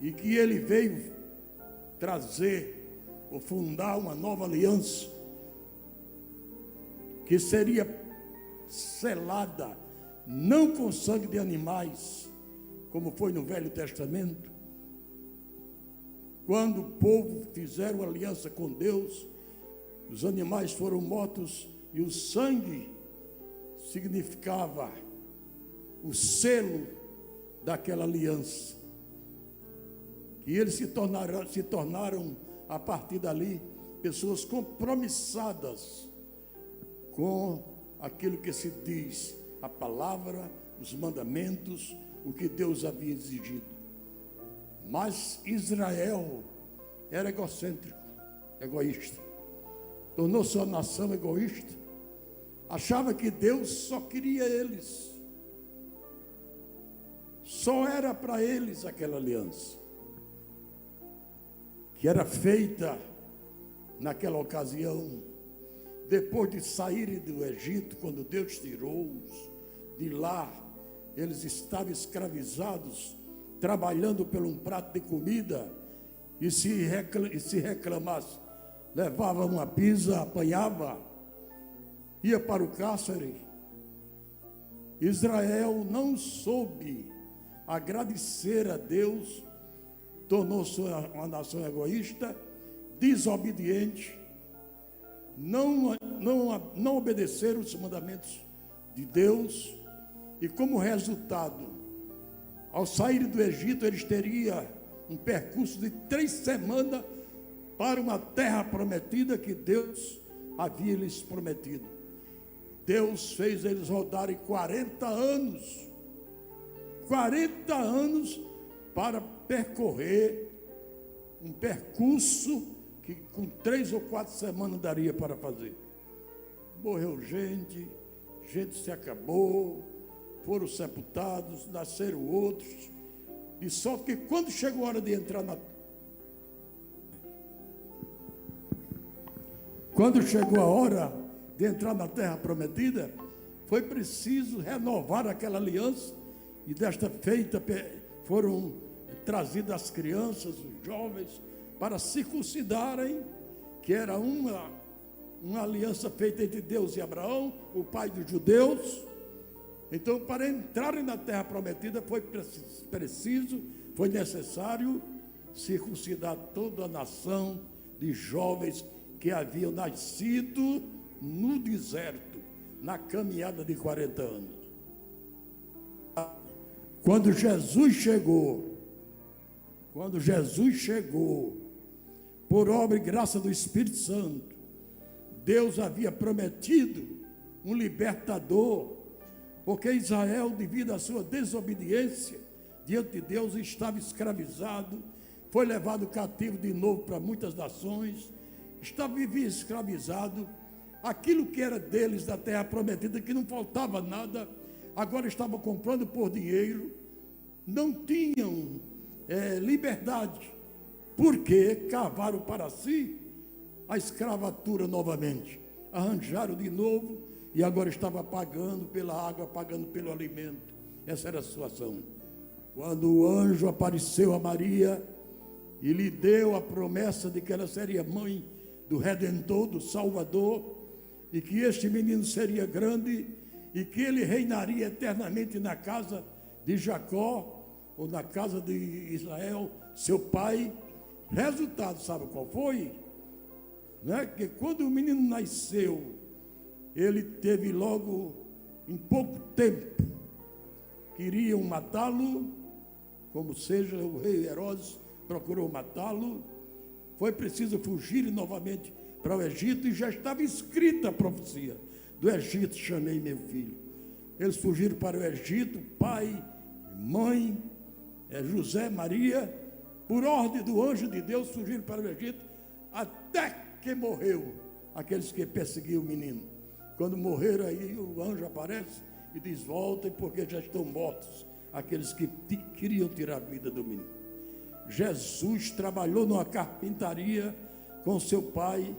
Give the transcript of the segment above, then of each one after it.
e que ele veio trazer ou fundar uma nova aliança que seria selada não com sangue de animais, como foi no Velho Testamento. Quando o povo fizeram aliança com Deus, os animais foram mortos e o sangue significava o selo daquela aliança. E eles se tornaram a partir dali pessoas compromissadas com aquilo que se diz, a palavra, os mandamentos, o que Deus havia exigido. Mas Israel era egocêntrico, egoísta. Tornou-se uma nação egoísta. Achava que Deus só queria eles. Só era para eles aquela aliança, que era feita naquela ocasião, depois de saírem do Egito, quando Deus tirou-os de lá. Eles estavam escravizados, trabalhando por um prato de comida, e se reclamasse, levava uma pisa, apanhava, ia para o cárcere. Israel não soube agradecer a Deus, tornou-se uma nação egoísta, desobediente, não obedeceram os mandamentos de Deus, e como resultado, ao sair do Egito, eles teriam um percurso de 3 semanas para uma terra prometida que Deus havia lhes prometido. Deus fez eles rodarem 40 anos para percorrer um percurso que com 3 ou 4 semanas daria para fazer. Morreu gente se acabou, foram sepultados, nasceram outros, e só que quando chegou a hora de entrar na terra prometida, foi preciso renovar aquela aliança, e desta feita foram trazidas as crianças, os jovens, para circuncidarem, que era uma aliança feita entre Deus e Abraão, o pai dos judeus. Então, para entrarem na terra prometida, foi necessário circuncidar toda a nação de jovens que haviam nascido no deserto, na caminhada de 40 anos. Quando Jesus chegou, por obra e graça do Espírito Santo, Deus havia prometido um libertador, porque Israel, devido à sua desobediência diante de Deus, estava escravizado, foi levado cativo de novo para muitas nações, vivia escravizado. Aquilo que era deles da terra prometida, que não faltava nada, agora estavam comprando por dinheiro, não tinham liberdade, porque cavaram para si a escravatura novamente, arranjaram de novo, e agora estava pagando pela água, pagando pelo alimento. Essa era a situação. Quando o anjo apareceu a Maria e lhe deu a promessa de que ela seria mãe do Redentor, do Salvador, e que este menino seria grande e que ele reinaria eternamente na casa de Jacó, ou na casa de Israel, seu pai. Resultado, sabe qual foi? Que quando o menino nasceu, ele teve logo, em pouco tempo, queriam matá-lo, como seja, o rei Herodes procurou matá-lo. Foi preciso fugir novamente para o Egito, e já estava escrita a profecia: do Egito chamei meu filho. Eles fugiram para o Egito, pai, mãe, José, Maria, por ordem do anjo de Deus, fugiram para o Egito, até que morreu aqueles que perseguiam o menino. Quando morreram, aí o anjo aparece e diz: voltem, porque já estão mortos aqueles que queriam tirar a vida do menino. Jesus trabalhou numa carpintaria com seu pai.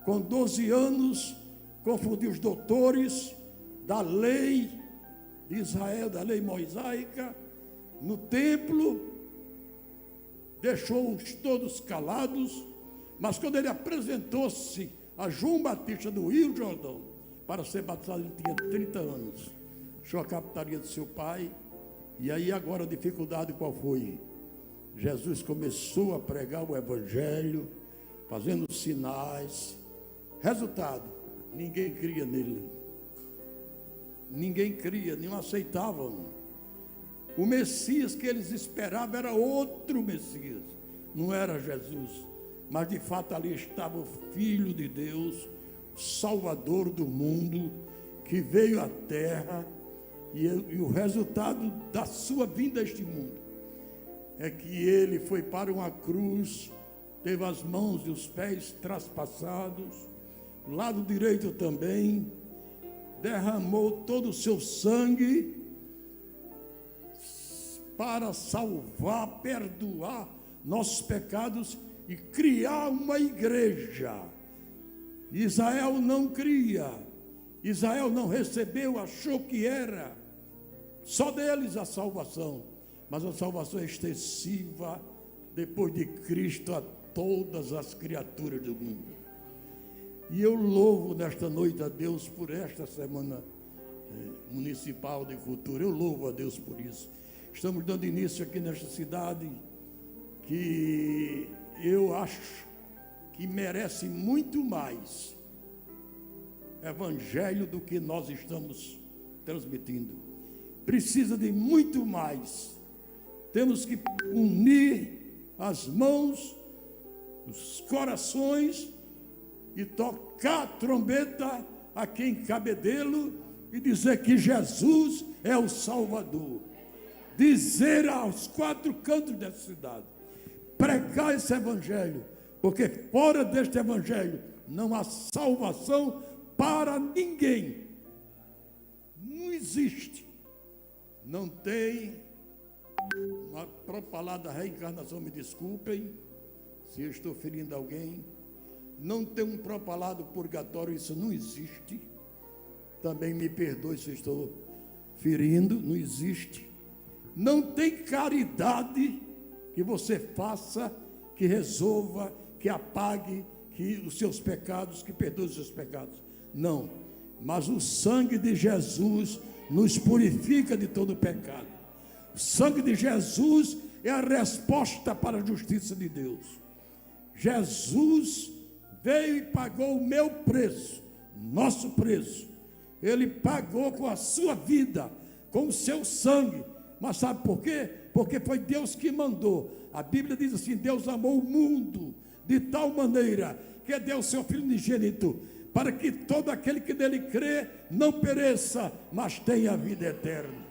Com 12 anos, confundiu os doutores da lei de Israel, da lei mosaica, no templo, deixou-os todos calados, mas quando ele apresentou-se a João Batista do Rio Jordão para ser batizado, ele tinha 30 anos. Deixou a capitaria do seu pai. E aí agora a dificuldade qual foi? Jesus começou a pregar o evangelho, fazendo sinais. Resultado, ninguém cria nele. Ninguém cria, não aceitavam. O Messias que eles esperavam era outro Messias, não era Jesus. Mas de fato ali estava o Filho de Deus, o Salvador do mundo, que veio à terra, e o resultado da sua vinda a este mundo é que ele foi para uma cruz, teve as mãos e os pés traspassados, o lado direito também, derramou todo o seu sangue para salvar, perdoar nossos pecados e criar uma igreja. Israel não cria, Israel não recebeu, achou que era só deles a salvação, mas a salvação é extensiva depois de Cristo a todas as criaturas do mundo. E eu louvo nesta noite a Deus por esta semana municipal de cultura. Eu louvo a Deus por isso. Estamos dando início aqui nesta cidade que eu acho que merece muito mais evangelho do que nós estamos transmitindo. Precisa de muito mais. Temos que unir as mãos, os corações e tocar a trombeta aqui em Cabedelo e dizer que Jesus é o Salvador. Dizer aos quatro cantos dessa cidade, pregar esse evangelho, porque fora deste evangelho não há salvação para ninguém. Não existe. Não tem, na própria palavra reencarnação, me desculpem se eu estou ferindo alguém, não tem um própria palavra purgatório, isso não existe. Também me perdoe se eu estou ferindo, não existe. Não tem caridade que você faça, que resolva, que apague os seus pecados, que perdoe os seus pecados. Não, mas o sangue de Jesus nos purifica de todo pecado. O sangue de Jesus é a resposta para a justiça de Deus. Jesus veio e pagou o meu preço, nosso preço. Ele pagou com a sua vida, com o seu sangue. Mas sabe por quê? Porque foi Deus que mandou. A Bíblia diz assim: Deus amou o mundo de tal maneira que deu o seu Filho unigênito, para que todo aquele que nele crê não pereça, mas tenha a vida eterna.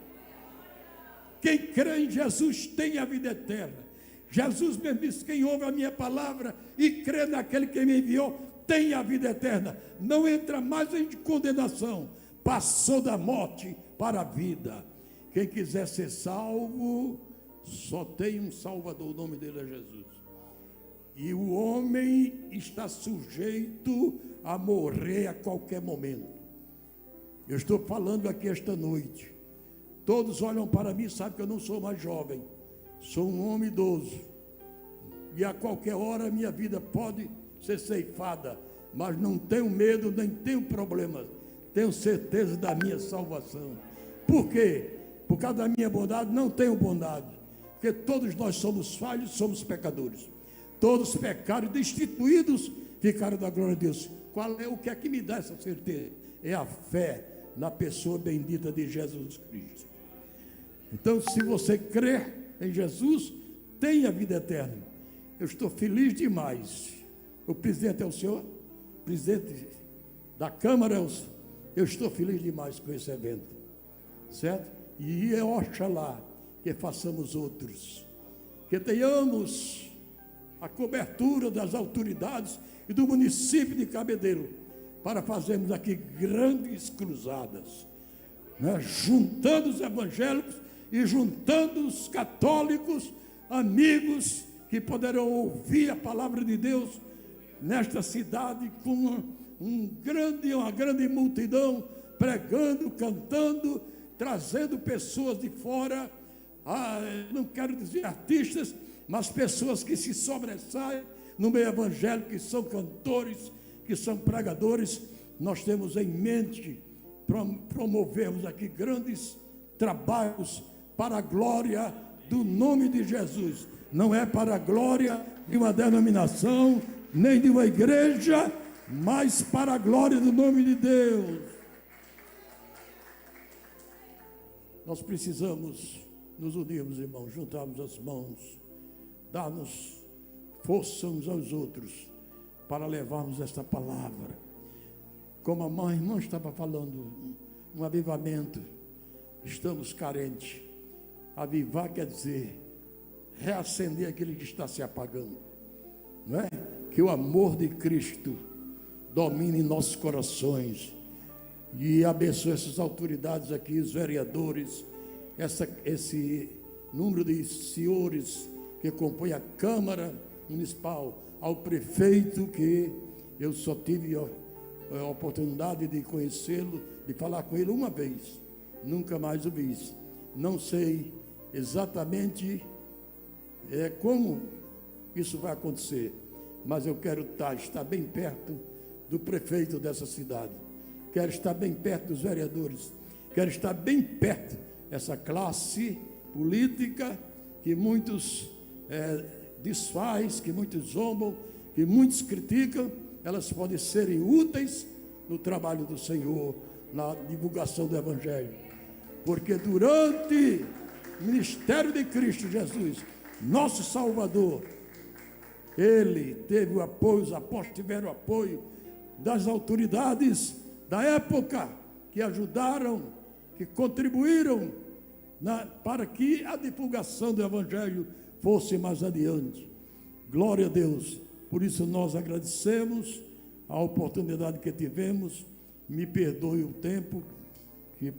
Quem crê em Jesus tem a vida eterna. Jesus mesmo disse: quem ouve a minha palavra e crê naquele que me enviou, tem a vida eterna. Não entra mais em condenação, passou da morte para a vida. Quem quiser ser salvo, só tem um Salvador, o nome dele é Jesus. E o homem está sujeito a morrer a qualquer momento. Eu estou falando aqui esta noite. Todos olham para mim e sabem que eu não sou mais jovem. Sou um homem idoso. E a qualquer hora a minha vida pode ser ceifada. Mas não tenho medo, nem tenho problema. Tenho certeza da minha salvação. Por quê? Por causa da minha bondade, não tenho bondade. Porque todos nós somos falhos, somos pecadores. Todos pecaram e destituídos ficaram da glória de Deus. Qual é o que é que me dá essa certeza? É a fé na pessoa bendita de Jesus Cristo. Então, se você crer em Jesus, tem a vida eterna. Eu estou feliz demais. O presidente é o senhor? O presidente da Câmara é o senhor? Eu estou feliz demais com esse evento. Certo? E oxalá que façamos outros. Que tenhamos a cobertura das autoridades e do município de Cabedelo, para fazermos aqui grandes cruzadas, né? Juntando os evangélicos e juntando os católicos, amigos que poderão ouvir a palavra de Deus nesta cidade, com uma grande multidão, pregando, cantando, trazendo pessoas de fora, não quero dizer artistas, mas pessoas que se sobressaem no meio evangélico, que são cantores, que são pregadores. Nós temos em mente promovermos aqui grandes trabalhos para a glória do nome de Jesus. Não é para a glória de uma denominação, nem de uma igreja, mas para a glória do nome de Deus. Nós precisamos nos unirmos, irmãos, juntarmos as mãos, darmos força uns aos outros para levarmos esta palavra. Como a irmã estava falando, um avivamento, estamos carentes. Avivar quer dizer reacender aquele que está se apagando, não é? Que o amor de Cristo domine em nossos corações e abençoe essas autoridades aqui, os vereadores, esse número de senhores que compõem a Câmara Municipal, ao prefeito, que eu só tive a oportunidade de conhecê-lo, de falar com ele uma vez, nunca mais o vi. Não sei exatamente como isso vai acontecer, mas eu quero estar bem perto do prefeito dessa cidade, quero estar bem perto dos vereadores, quero estar bem perto dessa classe política que muitos desfaz, que muitos zombam, que muitos criticam. Elas podem serem úteis no trabalho do Senhor, na divulgação do Evangelho, porque durante o ministério de Cristo Jesus, nosso Salvador, ele teve o apoio, os apóstolos tiveram o apoio das autoridades da época, que ajudaram, que contribuíram para que a divulgação do Evangelho fosse mais adiante. Glória a Deus. Por isso nós agradecemos a oportunidade que tivemos. Me perdoe o tempo